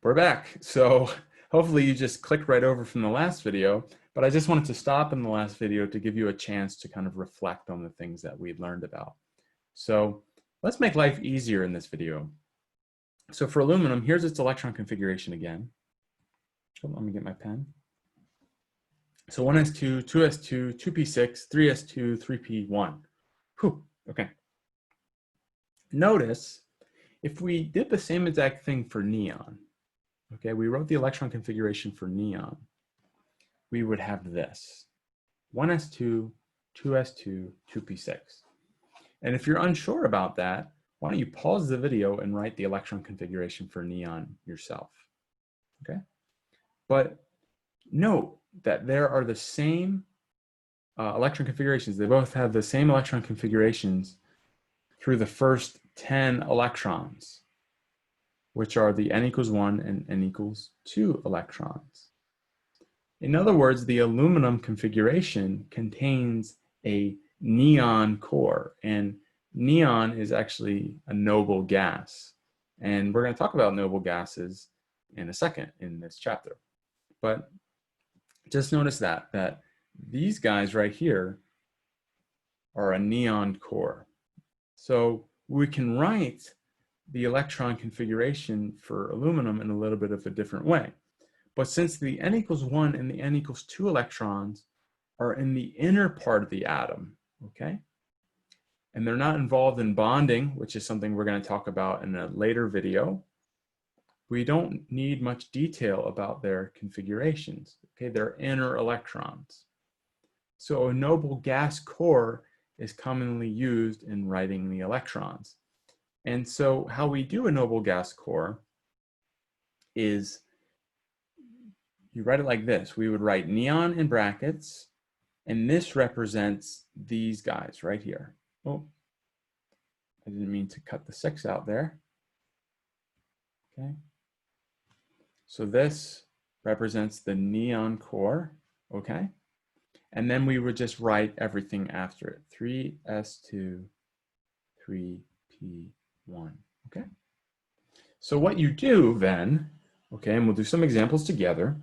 We're back. So hopefully you just clicked right over from the last video, but I just wanted to stop in the last video to give you a chance to kind of reflect on the things that we learned about. So let's make life easier in this video. So for aluminum, here's its electron configuration again. Oh, let me get my pen. So 1s2, 2s2, 2p6, 3s2, 3p1. Whew, okay. Notice if we did the same exact thing for neon, okay, we wrote the electron configuration for neon, we would have this: 1s2, 2s2, 2p6. And if you're unsure about that, why don't you pause the video and write the electron configuration for neon yourself, okay? But note that there are the same electron configurations. They both have the same electron configurations through the first 10 electrons, which are the n equals 1 and n equals 2 electrons. In other words, the aluminum configuration contains a neon core, and neon is actually a noble gas. And we're going to talk about noble gases in a second in this chapter. But just notice that these guys right here are a neon core. So we can write the electron configuration for aluminum in a little bit of a different way. But since the n equals 1 and the n equals 2 electrons are in the inner part of the atom, okay, and they're not involved in bonding, which is something we're going to talk about in a later video, we don't need much detail about their configurations. Okay, they're inner electrons. So a noble gas core is commonly used in writing the electrons. And so how we do a noble gas core is you write it like this. We would write neon in brackets, and this represents these guys right here. Oh, I didn't mean to cut the 6 out there. Okay. So this represents the neon core, okay? And then we would just write everything after it. 3s2, 3p1, okay? So what you do then, okay, and we'll do some examples together,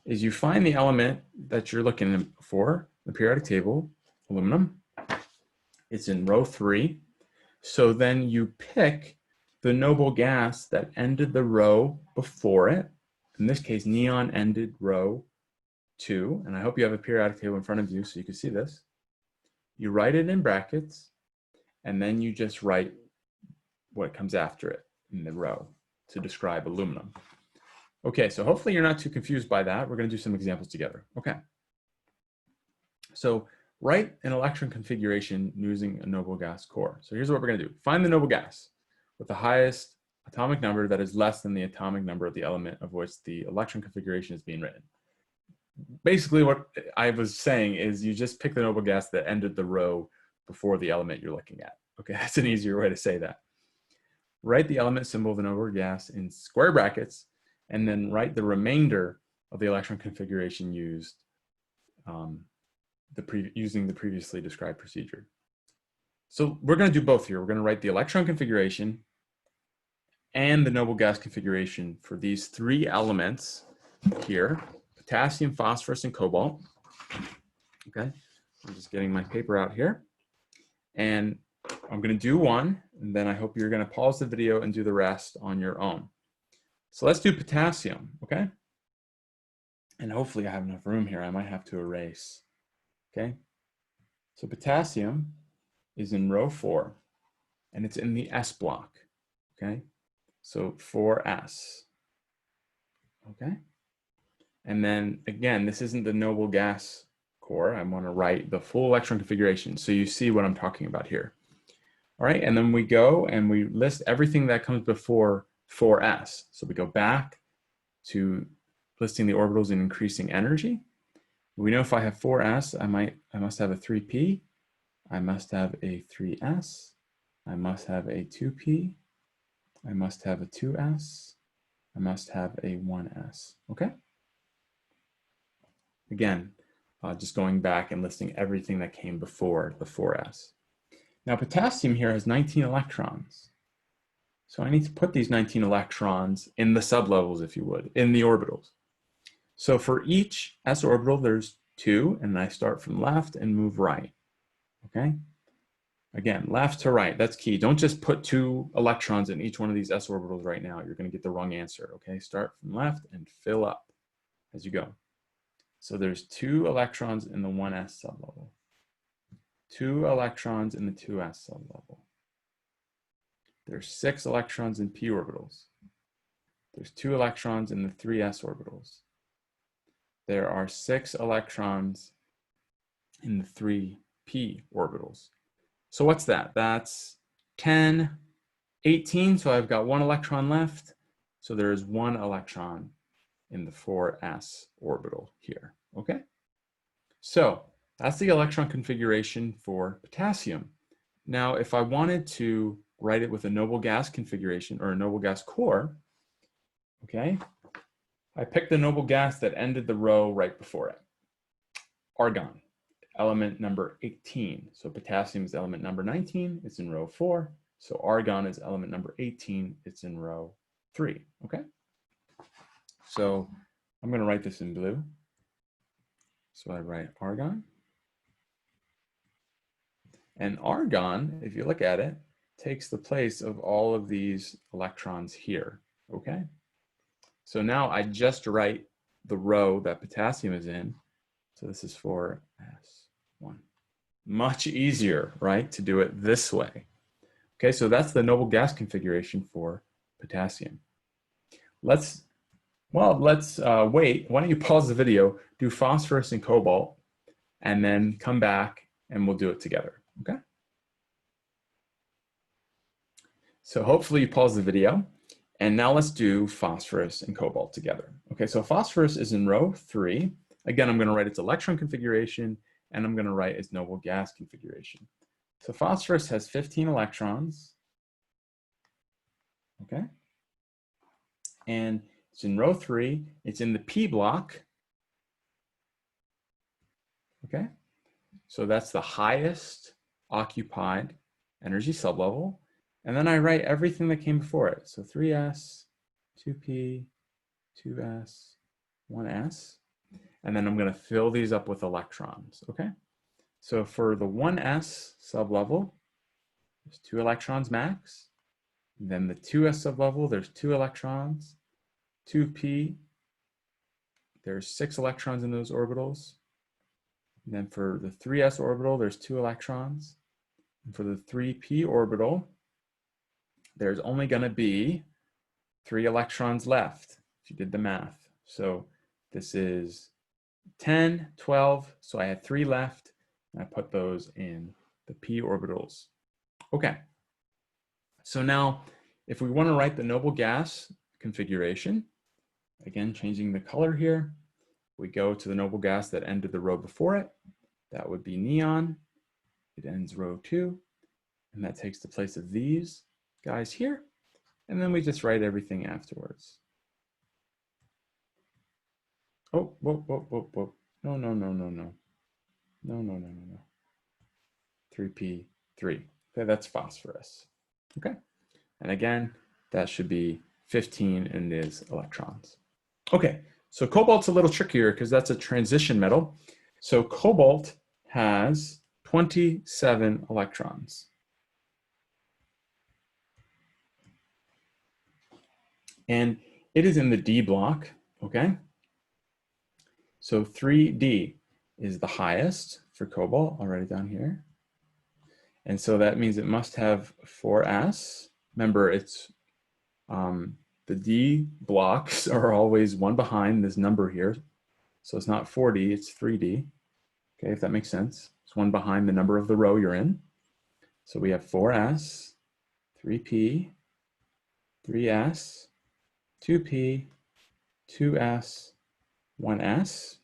is you find the element that you're looking for, the periodic table, aluminum. It's in row 3. So then you pick the noble gas that ended the row before it. In this case, neon ended row 2, and I hope you have a periodic table in front of you so you can see this. You write it in brackets, and then you just write what comes after it in the row to describe aluminum. Okay, so hopefully you're not too confused by that. We're going to do some examples together. Okay. So write an electron configuration using a noble gas core. So here's what we're going to do. Find the noble gas with the highest atomic number that is less than the atomic number of the element of which the electron configuration is being written. Basically what I was saying is you just pick the noble gas that ended the row before the element you're looking at. Okay, that's an easier way to say that. Write the element symbol of the noble gas in square brackets, and then write the remainder of the electron configuration used using the previously described procedure. So we're going to do both here. We're going to write the electron configuration and the noble gas configuration for these 3 elements here: potassium, phosphorus, and cobalt. Okay, I'm just getting my paper out here. And I'm going to do one, and then I hope you're going to pause the video and do the rest on your own. So let's do potassium, okay? And hopefully I have enough room here. I might have to erase, okay? So potassium is in row 4, and it's in the S block, okay? So 4s, okay? And then again, this isn't the noble gas core. I want to write the full electron configuration so you see what I'm talking about here. All right, and then we go and we list everything that comes before 4s. So we go back to listing the orbitals in increasing energy. We know if I have 4s, I must have a 3p, I must have a 3s, I must have a 2p, I must have a 2s, I must have a 1s, okay? Again, just going back and listing everything that came before the 4s. Now potassium here has 19 electrons. So I need to put these 19 electrons in the sublevels, if you would, in the orbitals. So for each s orbital, there's 2, and I start from left and move right, okay? Again, left to right, that's key. Don't just put 2 electrons in each one of these s orbitals right now. You're gonna get the wrong answer, okay? Start from left and fill up as you go. So there's 2 electrons in the 1s sublevel, 2 electrons in the 2s sublevel. There's 6 electrons in p orbitals. There's 2 electrons in the 3s orbitals. There are 6 electrons in the 3p orbitals. So what's that? That's 10, 18, so I've got 1 electron left. So there's 1 electron in the 4s orbital here, okay? So that's the electron configuration for potassium. Now, if I wanted to write it with a noble gas configuration or a noble gas core, okay, I picked the noble gas that ended the row right before it. Argon, element number 18. So potassium is element number 19, it's in row 4. So argon is element number 18, it's in row 3, okay? So I'm gonna write this in blue. So I write argon. And argon, if you look at it, takes the place of all of these electrons here, okay? So now I just write the row that potassium is in. So this is 4s1. Much easier, right, to do it this way. Okay, so that's the noble gas configuration for potassium. Let's wait. Why don't you pause the video, do phosphorus and cobalt, and then come back and we'll do it together, okay? So hopefully you pause the video. And now let's do phosphorus and cobalt together. Okay, so phosphorus is in row 3. Again, I'm gonna write its electron configuration, and I'm gonna write its noble gas configuration. So phosphorus has 15 electrons, okay? And it's in row 3, it's in the P block, okay? So that's the highest occupied energy sublevel. And then I write everything that came before it. So 3s, 2p, 2s, 1s. And then I'm going to fill these up with electrons, okay? So for the 1s sublevel, there's 2 electrons max. Then the 2s sublevel, there's 2 electrons. 2p, there's 6 electrons in those orbitals. And then for the 3s orbital, there's 2 electrons. And for the 3p orbital, there's only going to be 3 electrons left, if you did the math. So this is 10, 12, so I had 3 left, and I put those in the p orbitals. Okay, so now if we want to write the noble gas configuration, again, changing the color here, we go to the noble gas that ended the row before it. That would be neon. It ends row 2, and that takes the place of these guys here. And then we just write everything afterwards. Oh, whoa, whoa, whoa, whoa. No, no, no, no, no. No, no, no, no, no. 3p3. Okay, that's phosphorus. Okay, and again, that should be 15 in these electrons. Okay, so cobalt's a little trickier because that's a transition metal. So cobalt has 27 electrons. And it is in the D block, okay? So 3D is the highest for cobalt. I'll write it down here. And so that means it must have 4s. Remember, it's the D blocks are always one behind this number here. So it's not 4D, it's 3D. Okay, if that makes sense. It's one behind the number of the row you're in. So we have 4s, 3p, 3s, 2p, 2s, 1s.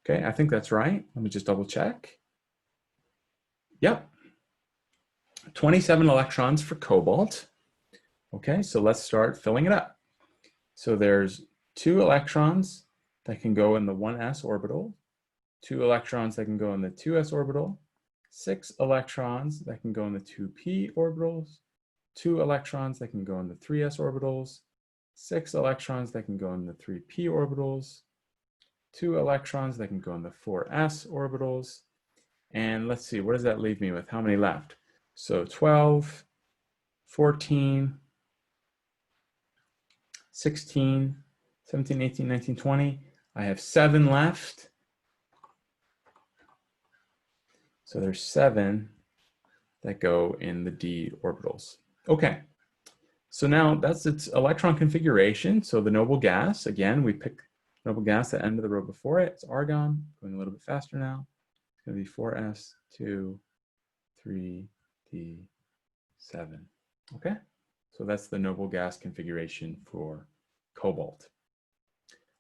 Okay, I think that's right. Let me just double check. Yep. 27 electrons for cobalt. Okay, so let's start filling it up. So there's 2 electrons that can go in the 1s orbital, 2 electrons that can go in the 2s orbital, 6 electrons that can go in the 2p orbitals, 2 electrons that can go in the 3s orbitals, 6 electrons that can go in the 3p orbitals, 2 electrons that can go in the 4s orbitals, and let's see, what does that leave me with? How many left? So 12, 14, 16, 17, 18, 19, 20. I have 7 left. So there's 7 that go in the d orbitals. Okay, so now that's its electron configuration. So the noble gas, again, we pick noble gas at the end of the row before it. It's argon, going a little bit faster now. It's going to be 4s, 2, 3, d, 7. Okay, so that's the noble gas configuration for cobalt.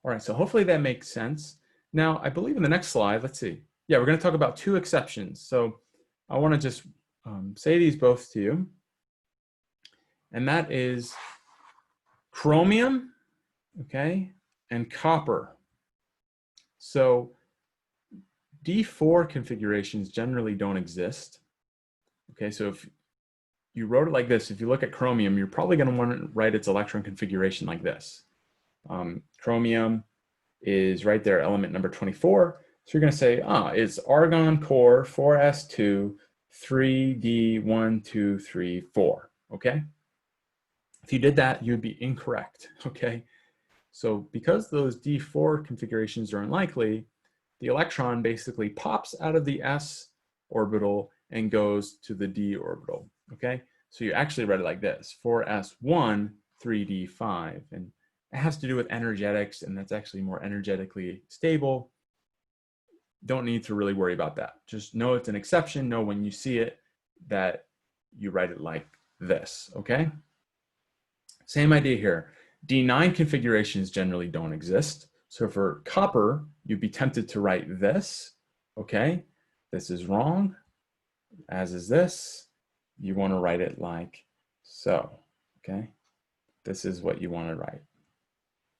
All right, so hopefully that makes sense. Now, I believe in the next slide, let's see. Yeah, we're going to talk about 2 exceptions. So I want to just say these both to you. And that is chromium, okay, and copper. So D4 configurations generally don't exist. Okay, so if you wrote it like this, if you look at chromium, you're probably going to want to write its electron configuration like this. Chromium is right there, element number 24. So you're going to say, it's argon core 4s2, 3d1, 2, 3, 4. Okay? If you did that, you'd be incorrect. Okay? So because those D4 configurations are unlikely, the electron basically pops out of the s orbital and goes to the d orbital. Okay? So you actually read it like this: 4s1, 3d5. And it has to do with energetics, and that's actually more energetically stable. Don't need to really worry about that. Just know it's an exception. Know when you see it that you write it like this, okay? Same idea here. D9 configurations generally don't exist. So for copper, you'd be tempted to write this, okay? This is wrong, as is this. You want to write it like so, okay? This is what you want to write.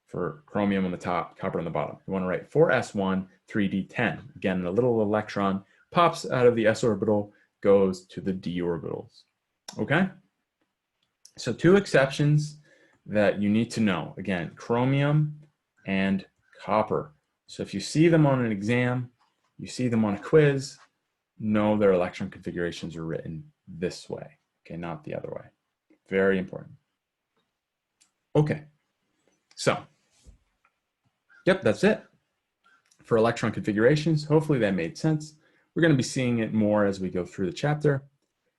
For chromium on the top, copper on the bottom. You want to write 4s1, 3d10. Again, the little electron pops out of the s orbital, goes to the d orbitals. Okay? So 2 exceptions that you need to know. Again, chromium and copper. So if you see them on an exam, you see them on a quiz, know their electron configurations are written this way, okay, not the other way. Very important. Okay, so yep, that's it for electron configurations. Hopefully that made sense. We're going to be seeing it more as we go through the chapter.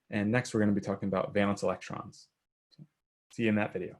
And next we're going to be talking about valence electrons. So, see you in that video.